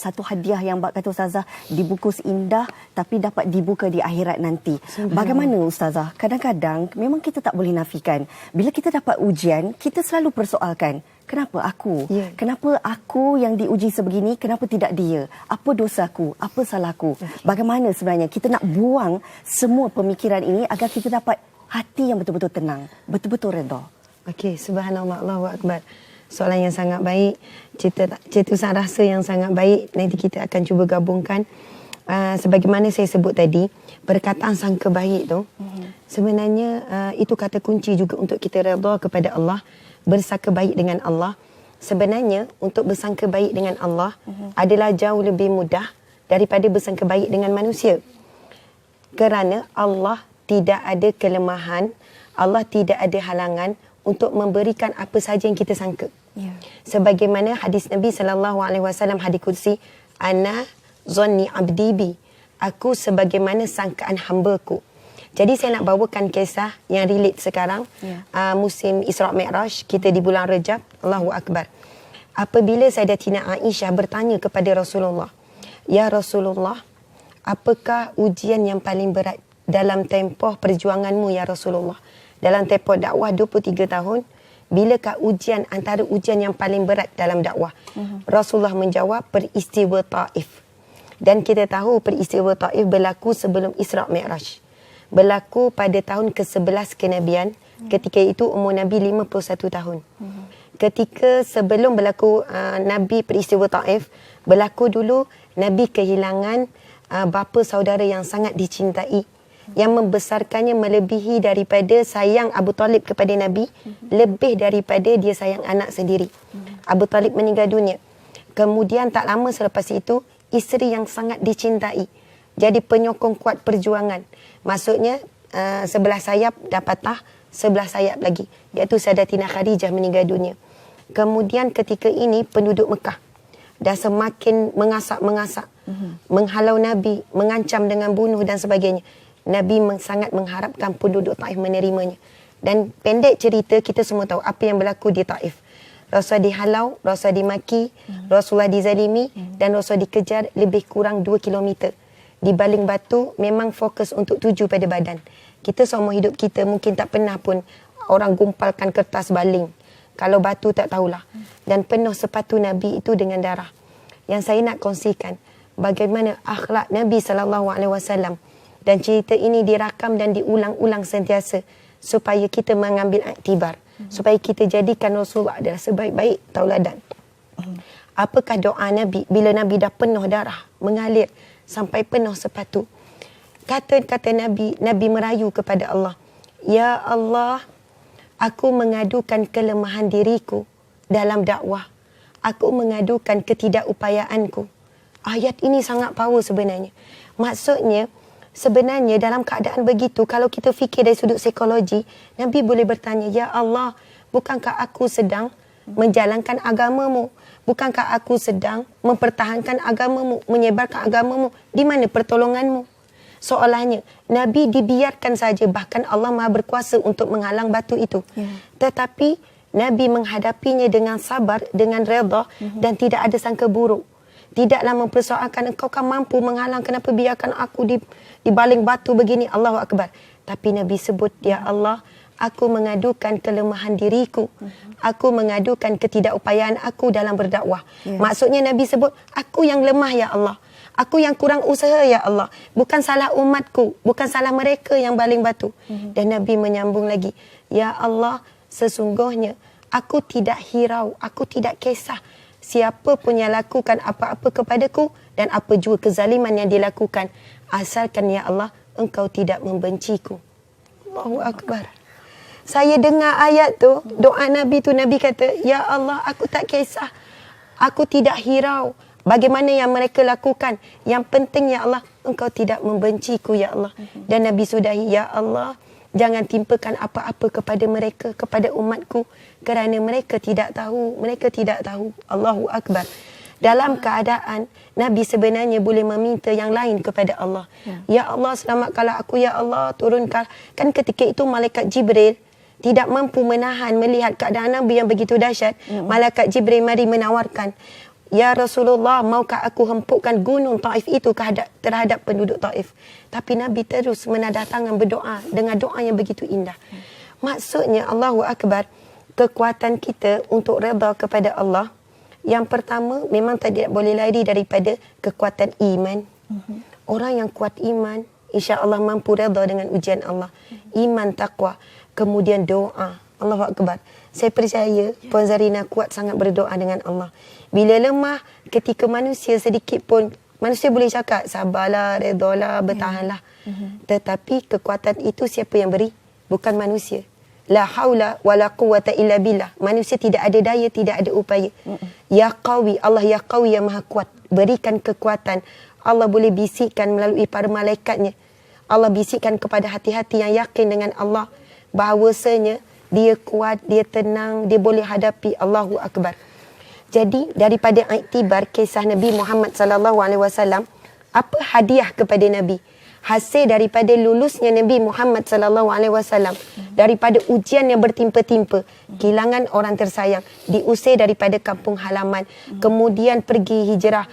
satu hadiah yang kata Ustazah dibungkus indah tapi dapat dibuka di akhirat nanti. Bagaimana Ustazah? Kadang-kadang memang kita tak boleh nafikan. Bila kita dapat ujian, kita selalu persoalkan, kenapa aku? Kenapa aku yang diuji sebegini, kenapa tidak dia? Apa dosaku? Apa salahku? Bagaimana sebenarnya kita nak buang semua pemikiran ini agar kita dapat hati yang betul-betul tenang, betul-betul redha? Okey, subhanallah, Allahu akbar. Soalan yang sangat baik, cetusan rasa yang sangat baik. Nanti kita akan cuba gabungkan. Sebagaimana saya sebut tadi, perkataan sangka baik tu, sebenarnya itu kata kunci juga untuk kita redha kepada Allah, bersangka baik dengan Allah. Sebenarnya untuk bersangka baik dengan Allah adalah jauh lebih mudah daripada bersangka baik dengan manusia. Kerana Allah tidak ada kelemahan, Allah tidak ada halangan untuk memberikan apa saja yang kita sangka. Sebagaimana hadis Nabi SAW, hadis kursi, ana zanni abdi bi, aku sebagaimana sangkaan hamba-ku. Jadi saya nak bawakan kisah yang relate sekarang, musim Isra' Mi'raj, kita di bulan Rajab. Allahu akbar. Apabila Sayyidatina Aisyah bertanya kepada Rasulullah, ya Rasulullah, apakah ujian yang paling berat dalam tempoh perjuanganmu ya Rasulullah? Dalam tempoh dakwah 23 tahun, bilakah ujian antara ujian yang paling berat dalam dakwah? Rasulullah menjawab, peristiwa Taif. Dan kita tahu peristiwa Taif berlaku sebelum Isra' Mi'raj. Berlaku pada tahun ke-11 kenabian. Ketika itu umur Nabi 51 tahun. Ketika sebelum berlaku Nabi peristiwa Taif, berlaku dulu Nabi kehilangan bapa saudara yang sangat dicintai, yang membesarkannya melebihi daripada sayang Abu Talib kepada Nabi, lebih daripada dia sayang anak sendiri. Abu Talib meninggal dunia. Kemudian tak lama selepas itu, isteri yang sangat dicintai jadi penyokong kuat perjuangan. Maksudnya sebelah sayap dah patah, sebelah sayap lagi, iaitu Sayyidatina Khadijah meninggal dunia. Kemudian ketika ini penduduk Mekah dah semakin mengasak-mengasak, menghalau Nabi, mengancam dengan bunuh dan sebagainya. Nabi sangat mengharapkan penduduk Taif menerimanya. Dan pendek cerita, kita semua tahu apa yang berlaku di Taif. Rasulullah dihalau, Rasulullah dimaki, Rasulullah dizalimi, dan Rasulullah dikejar lebih kurang 2 kilometer. Di baling batu, memang fokus untuk tuju pada badan. Kita seumur hidup kita mungkin tak pernah pun orang gumpalkan kertas baling. Kalau batu tak tahulah. Dan penuh sepatu Nabi itu dengan darah. Yang saya nak kongsikan, bagaimana akhlak Nabi SAW. Dan cerita ini dirakam dan diulang-ulang sentiasa supaya kita mengambil iktibar, supaya kita jadikan Rasulullah adalah sebaik-baik tauladan. Apakah doa Nabi bila Nabi dah penuh darah mengalir sampai penuh sepatu? Kata-kata Nabi merayu kepada Allah, ya Allah, aku mengadukan kelemahan diriku dalam dakwah. Aku mengadukan ketidakupayaanku. Ayat ini sangat power sebenarnya. Maksudnya, sebenarnya dalam keadaan begitu, kalau kita fikir dari sudut psikologi, Nabi boleh bertanya, ya Allah, bukankah aku sedang menjalankan agamamu? Bukankah aku sedang mempertahankan agamamu, menyebarkan agamamu? Di mana pertolonganmu? Soalannya, Nabi dibiarkan saja, bahkan Allah Maha berkuasa untuk menghalang batu itu. Tetapi Nabi menghadapinya dengan sabar, dengan redha, dan tidak ada sangka buruk. Tidaklah mempersoalkan, engkau kan mampu menghalang, kenapa biarkan aku di baling batu begini? Allahu Akbar. Tapi Nabi sebut, ya Allah, aku mengadukan kelemahan diriku. Aku mengadukan ketidakupayaan aku dalam berdakwah. Maksudnya Nabi sebut, aku yang lemah ya Allah. Aku yang kurang usaha ya Allah. Bukan salah umatku, bukan salah mereka yang baling batu. Dan Nabi menyambung lagi, ya Allah, sesungguhnya aku tidak hirau, aku tidak kisah siapa pun yang lakukan apa-apa kepadaku dan apa juga kezaliman yang dilakukan, asalkan ya Allah engkau tidak membenciku. Allahu Akbar. Saya dengar ayat tu, doa Nabi tu, Nabi kata, ya Allah, aku tak kisah, aku tidak hirau bagaimana yang mereka lakukan, yang penting ya Allah engkau tidak membenciku ya Allah. Dan Nabi sudahi, ya Allah, jangan timpakan apa-apa kepada mereka, kepada umatku, kerana mereka tidak tahu. Mereka tidak tahu. Allahu Akbar. Dalam keadaan Nabi sebenarnya boleh meminta yang lain kepada Allah. Ya Allah, selamatkanlah aku. Ya Allah, turunkan. Kan ketika itu Malaikat Jibril tidak mampu menahan melihat keadaan Nabi yang begitu dahsyat. Malaikat Jibril mari menawarkan, Ya Rasulullah, maukah aku hempukkan gunung Taif itu terhadap penduduk Taif? Tapi Nabi terus menadah tangan berdoa dengan doa yang begitu indah. Maksudnya, Allahu Akbar, kekuatan kita untuk redha kepada Allah, yang pertama memang tidak boleh lari daripada kekuatan iman. Orang yang kuat iman, insya-Allah mampu redha dengan ujian Allah. Iman, taqwa, kemudian doa. Allahu Akbar. Saya percaya Puan Zarina kuat sangat berdoa dengan Allah. Bila lemah, ketika manusia sedikit pun, manusia boleh cakap, sabarlah, redalah, bertahanlah. Tetapi kekuatan itu siapa yang beri? Bukan manusia. La haula wa la quwata illa billah. Manusia tidak ada daya, tidak ada upaya. Ya Qawi, Allah Ya Qawi yang maha kuat. Berikan kekuatan. Allah boleh bisikkan melalui para malaikatnya. Allah bisikkan kepada hati-hati yang yakin dengan Allah bahawasanya dia kuat, dia tenang, dia boleh hadapi. Allahu Akbar. Jadi daripada iktibar kisah Nabi Muhammad sallallahu alaihi wasallam, apa hadiah kepada Nabi? Hasil daripada lulusnya Nabi Muhammad sallallahu alaihi wasallam, daripada ujian yang bertimpa-timpa, kehilangan orang tersayang, diusir daripada kampung halaman, kemudian pergi hijrah,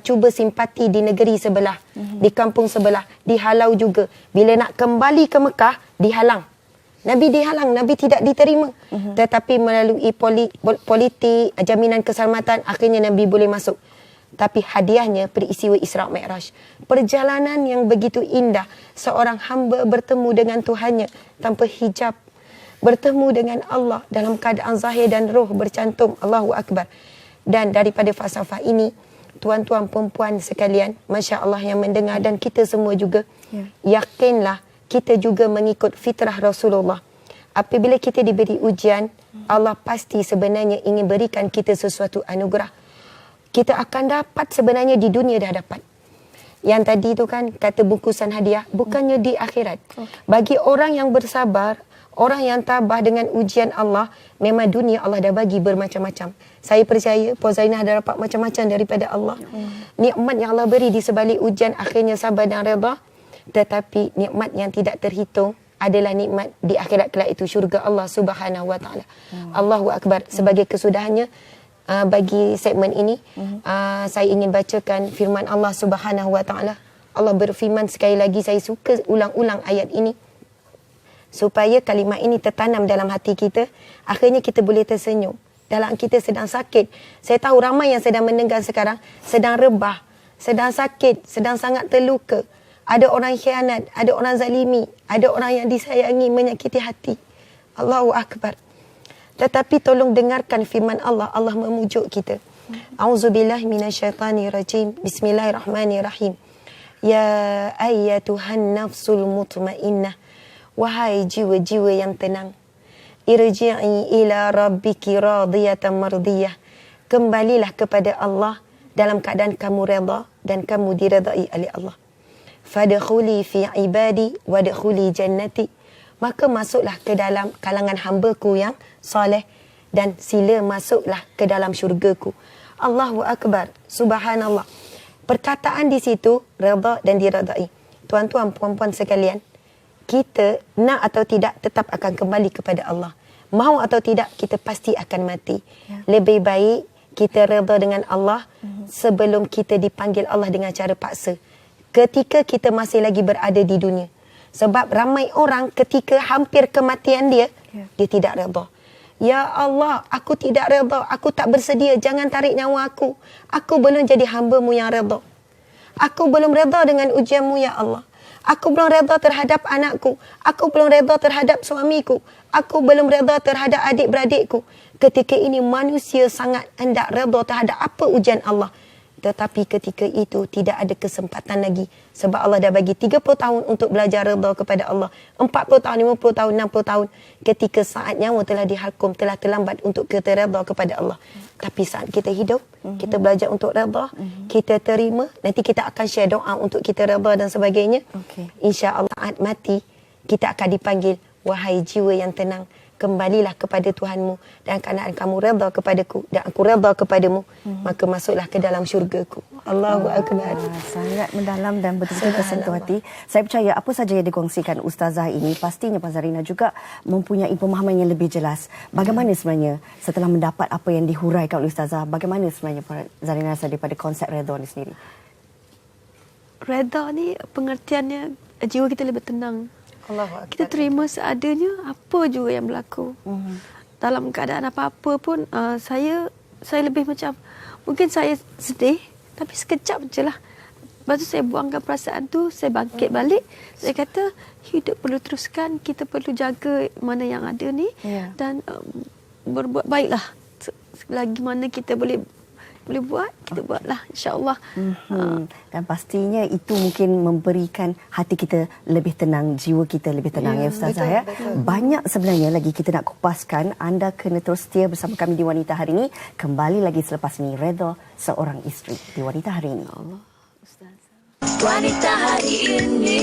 cuba simpati di negeri sebelah, di kampung sebelah, dihalau juga. Bila nak kembali ke Mekah, dihalang. Nabi dihalang, Nabi tidak diterima. Tetapi melalui politik, jaminan keselamatan, akhirnya Nabi boleh masuk. Tapi hadiahnya peristiwa Isra' Mi'raj. Perjalanan yang begitu indah. Seorang hamba bertemu dengan Tuhannya tanpa hijab. Bertemu dengan Allah dalam keadaan zahir dan roh bercantum. Allahu Akbar. Dan daripada falsafah ini, tuan-tuan perempuan sekalian, Masya Allah yang mendengar dan kita semua juga, yakinlah kita juga mengikut fitrah Rasulullah. Apabila kita diberi ujian, Allah pasti sebenarnya ingin berikan kita sesuatu anugerah. Kita akan dapat sebenarnya di dunia dah dapat. Yang tadi tu kan kata bungkusan hadiah, bukannya di akhirat. Bagi orang yang bersabar, orang yang tabah dengan ujian Allah, memang dunia Allah dah bagi bermacam-macam. Saya percaya Puan Zainah dah dapat macam-macam daripada Allah. Nikmat yang Allah beri di sebalik ujian, akhirnya sabar dan redha. Tetapi nikmat yang tidak terhitung adalah nikmat di akhirat kelak, itu syurga Allah Subhanahu wa taala. Allahu Akbar. Sebagai kesudahannya, bagi segmen ini, saya ingin bacakan firman Allah Subhanahu wa taala. Allah berfirman sekali lagi, saya suka ulang-ulang ayat ini supaya kalimat ini tertanam dalam hati kita, akhirnya kita boleh tersenyum. Dalam kita sedang sakit, saya tahu ramai yang sedang mendengar sekarang sedang rebah, sedang sakit, sedang sangat terluka. Ada orang khianat, ada orang zalimi, ada orang yang disayangi menyakiti hati. Allahu Akbar. Tetapi tolong dengarkan firman Allah. Allah memujuk kita. A'udzubillahi minasyaitanirrajim. Bismillahirrahmanirrahim. Ya ayyatuhan nafsul mutmainnah. Wahai jiwa-jiwa yang tenang. Irji'i ila rabbiki radiyatan mardiyah. Kembalilah kepada Allah dalam keadaan kamu redha dan kamu diredai oleh Allah. Fadkhuli fi ibadi wadkhuli jannati. Maka masuklah ke dalam kalangan hamba-Ku yang soleh dan sila masuklah ke dalam syurga-Ku. Allahu Akbar. Subhanallah. Perkataan di situ redha dan diredai. Tuan-tuan puan-puan sekalian, kita nak atau tidak tetap akan kembali kepada Allah. Mahu atau tidak, kita pasti akan mati. Lebih baik kita redha dengan Allah sebelum kita dipanggil Allah dengan cara paksa. Ketika kita masih lagi berada di dunia. Sebab ramai orang ketika hampir kematian dia, dia tidak redha. Ya Allah, aku tidak redha. Aku tak bersedia. Jangan tarik nyawa aku. Aku belum jadi hamba-Mu yang redha. Aku belum redha dengan ujian-Mu, Ya Allah. Aku belum redha terhadap anakku. Aku belum redha terhadap suamiku. Aku belum redha terhadap adik-beradikku. Ketika ini manusia sangat hendak redha terhadap apa ujian Allah. Tetapi ketika itu tidak ada kesempatan lagi. Sebab Allah dah bagi 30 tahun untuk belajar redha kepada Allah. 40 tahun, 50 tahun, 60 tahun. Ketika saat nyawa telah dihakum, telah terlambat untuk kita redha kepada Allah. Tapi saat kita hidup, kita belajar untuk redha, kita terima. Nanti kita akan share doa untuk kita redha dan sebagainya. InsyaAllah saat mati, kita akan dipanggil, wahai jiwa yang tenang, kembalilah kepada Tuhanmu dan kerana kamu redha kepadaku dan aku redha kepadamu, maka masuklah ke dalam syurgaku. Allahu Akbar. Sangat mendalam dan betul-betul tersentuh hati. Saya percaya apa saja yang dikongsikan Ustazah ini, pastinya Puan Zarina juga mempunyai pemahaman yang lebih jelas. Bagaimana sebenarnya setelah mendapat apa yang dihuraikan oleh Ustazah, bagaimana sebenarnya Puan Zarina rasa daripada konsep redha ni sendiri? Redha ni pengertiannya jiwa kita lebih tenang. Allahu Akbar. Kita terima seadanya apa juga yang berlaku. Dalam keadaan apa-apa pun saya lebih macam mungkin saya sedih tapi sekejap je lah. Lepas tu saya buangkan perasaan tu, saya bangkit balik. Saya kata hidup perlu teruskan, kita perlu jaga mana yang ada ni dan berbuat baiklah. Selagi mana kita boleh buat, kita buatlah, insya-Allah. Dan pastinya itu mungkin memberikan hati kita lebih tenang, jiwa kita lebih tenang, ya Ustazah. Betul, Ya. betul. Banyak sebenarnya lagi kita nak kupaskan. Anda kena terus setia bersama kami di Wanita Hari Ini. Kembali lagi selepas ini, redha seorang isteri di Wanita Hari Ini. Wanita Hari Ini.